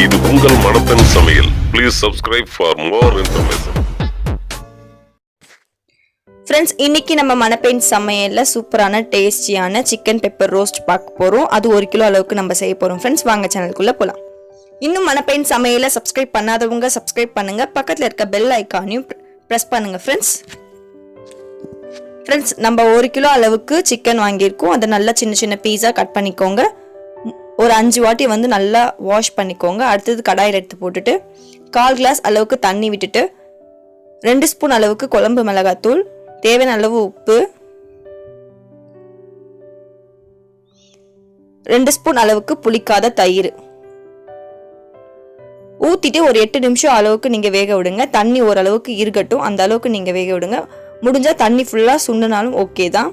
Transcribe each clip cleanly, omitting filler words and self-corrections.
இது உங்கள் மணப்பெண் சமையல். Please subscribe for more information. Friends, இன்னைக்கு நம்ம மணப்பெண் சமையல்ல சூப்பரான டேஸ்டியான சிக்கன் பெப்பர் ரோஸ்ட் பார்க்க போறோம். அது 1 கிலோ அளவுக்கு நம்ம செய்ய போறோம். ஃப்ரெண்ட்ஸ், வாங்க சேனலுக்குள்ள போலாம். இன்னும் மணப்பெண் சமையலை சப்ஸ்கிரைப் பண்ணாதவங்க சப்ஸ்கிரைப் பண்ணுங்க. பக்கத்துல இருக்க பெல் ஐகானையும் பிரஸ் பண்ணுங்க. ஃப்ரெண்ட்ஸ், நம்ம 1 கிலோ அளவுக்கு சிக்கன் வாங்கியிருக்கோம். அதை நல்லா சின்ன சின்ன பீஸா கட் பண்ணிக்கோங்க. ஒரு 5 வாட்டி வந்து நல்லா வாஷ் பண்ணிக்கோங்க. அடுத்தது கடாயில் எடுத்து போட்டுட்டு 1/4 கிளாஸ் அளவுக்கு தண்ணி விட்டுட்டு 2 ஸ்பூன் அளவுக்கு குழம்பு மிளகாத்தூள், தேவையான அளவு உப்பு, 2 ஸ்பூன் அளவுக்கு புளிக்காத தயிர் ஊத்திட்டு ஒரு 8 நிமிஷம் அளவுக்கு நீங்க வேக விடுங்க. தண்ணி ஓரளவுக்கு இருக்கட்டும், அந்த அளவுக்கு நீங்க வேக விடுங்க. முடிஞ்சா தண்ணி ஃபுல்லா சுண்டுனாலும் ஓகே தான்.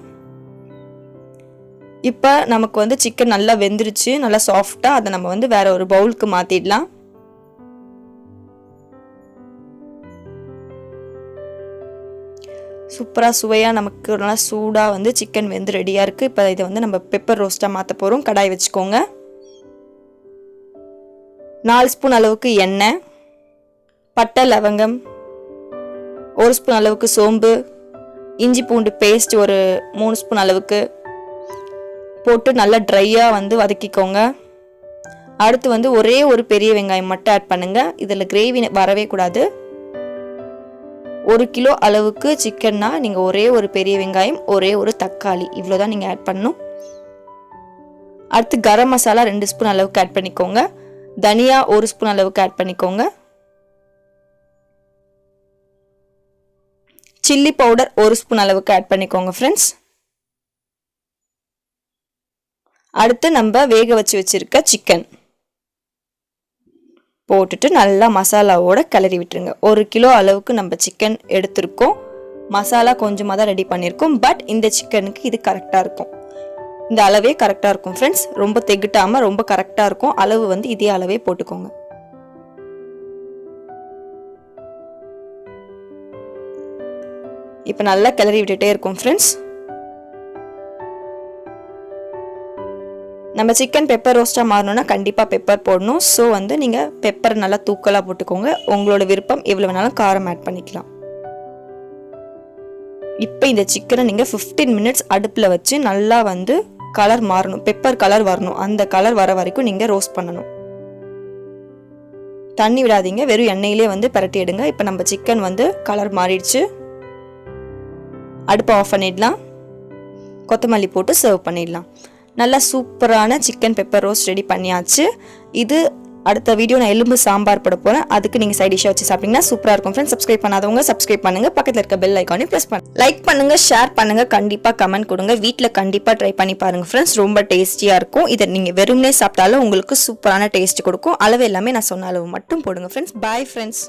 இப்போ நமக்கு வந்து சிக்கன் நல்லா வெந்துருச்சு, நல்லா சாஃப்டா. அதை நம்ம வந்து வேற ஒரு பவுலுக்கு மாத்திடலாம். சூப்பரா சுவையா நமக்கு நல்லா சூடா வந்து சிக்கன் வெந்து ரெடியா இருக்கு. இப்போ இதை வந்து நம்ம பெப்பர் ரோஸ்டா மாத்த போறோம். கடாய் வச்சுக்கோங்க. 4 ஸ்பூன் அளவுக்கு எண்ணெய், பட்டை லவங்கம், 1 ஸ்பூன் அளவுக்கு சோம்பு, இஞ்சி பூண்டு பேஸ்ட் ஒரு 3 ஸ்பூன் அளவுக்கு போட்டு நல்லா ட்ரையா வந்து வதக்கிக்கோங்க. அடுத்து வந்து ஒரே ஒரு பெரிய வெங்காயம் மட்டும் ஆட் பண்ணுங்க. இதுல கிரேவி வரவே கூடாது. 1 கிலோ அளவுக்கு சிக்கன்னா நீங்க ஒரே ஒரு பெரிய வெங்காயம், ஒரே ஒரு தக்காளி, இவ்வளவுதான் நீங்க ஆட் பண்ணணும். அடுத்து கரம் மசாலா 2 ஸ்பூன் அளவுக்கு ஆட் பண்ணிக்கோங்க. தனியா 1 ஸ்பூன் அளவுக்கு ஆட் பண்ணிக்கோங்க. சில்லி பவுடர் 1 ஸ்பூன் அளவுக்கு ஆட் பண்ணிக்கோங்க. ஃப்ரெண்ட்ஸ், அடுத்து நம்ம வேக வச்சிருக்க சிக்கன் போட்டுட்டு நல்லா மசாலாவோட கிளறி விட்டுருங்க. 1 கிலோ அளவுக்கு நம்ம சிக்கன் எடுத்திருக்கோம். மசாலா கொஞ்சமாக தான் ரெடி பண்ணியிருக்கோம். பட் இந்த சிக்கனுக்கு இது கரெக்டாக இருக்கும். இந்த அளவே கரெக்டாக இருக்கும். ஃப்ரெண்ட்ஸ், ரொம்ப தெகிட்டாமல் ரொம்ப கரெக்டாக இருக்கும். அளவு வந்து இதே அளவே போட்டுக்கோங்க. இப்போ நல்லா கிளறி விட்டுட்டே இருக்கும். ஃப்ரெண்ட்ஸ், நம்ம சிக்கன் பெப்பர் ரோஸ்டா மாறணும்னா கண்டிப்பா பெப்பர் போடணும். ஸோ வந்து நீங்க பெப்பர் நல்லா தூக்கலா போட்டுக்கோங்க. உங்களோட விருப்பம், எவ்வளவு வேணாலும் காரம் ஆட் பண்ணிக்கலாம். இப்போ இந்த சிக்கனை நீங்க 15 மினிட்ஸ் அடுப்புல வச்சு நல்லா வந்து கலர் மாறணும், பெப்பர் கலர் வரணும். அந்த கலர் வர வரைக்கும் நீங்க ரோஸ்ட் பண்ணணும். தண்ணி விடாதீங்க, வெறும் எண்ணெயிலே வந்து பரட்டி எடுங்க. இப்போ நம்ம சிக்கன் வந்து கலர் மாறிடுச்சு. அடுப்பை ஆஃப் பண்ணிடலாம். கொத்தமல்லி போட்டு சர்வ் பண்ணிடலாம். நல்லா சூப்பரான சிக்கன் பெப்பர் ரோஸ்ட் ரெடி பண்ணியாச்சு. இது அடுத்த வீடியோ நான் எலும்பு சாம்பார் போட போறேன். அதுக்கு நீங்க சைட் டிஷ்ஷா வச்சு சாப்பிட்டீங்கன்னா சூப்பரா இருக்கும். ஃப்ரெண்ட்ஸ், சப்ஸ்கிரைப் பண்ணாதவங்க சப்ஸ்கிரைப் பண்ணுங்க. பக்கத்துல இருக்க பெல் ஐகானையும் பிரஸ் பண்ணுங்க. லைக் பண்ணுங்க, ஷேர் பண்ணுங்க, கண்டிப்பா கமெண்ட் கொடுங்க. வீட்ல கண்டிப்பா ட்ரை பண்ணி பாருங்க. ஃப்ரெண்ட்ஸ், ரொம்ப டேஸ்டியா இருக்கும். இதை நீங்க வெறும்னே சாப்பிட்டாலும் உங்களுக்கு சூப்பரான டேஸ்ட் கொடுக்கும். அளவு எல்லாமே நான் சொன்ன அளவு மட்டும் போடுங்க. Friends, bye friends.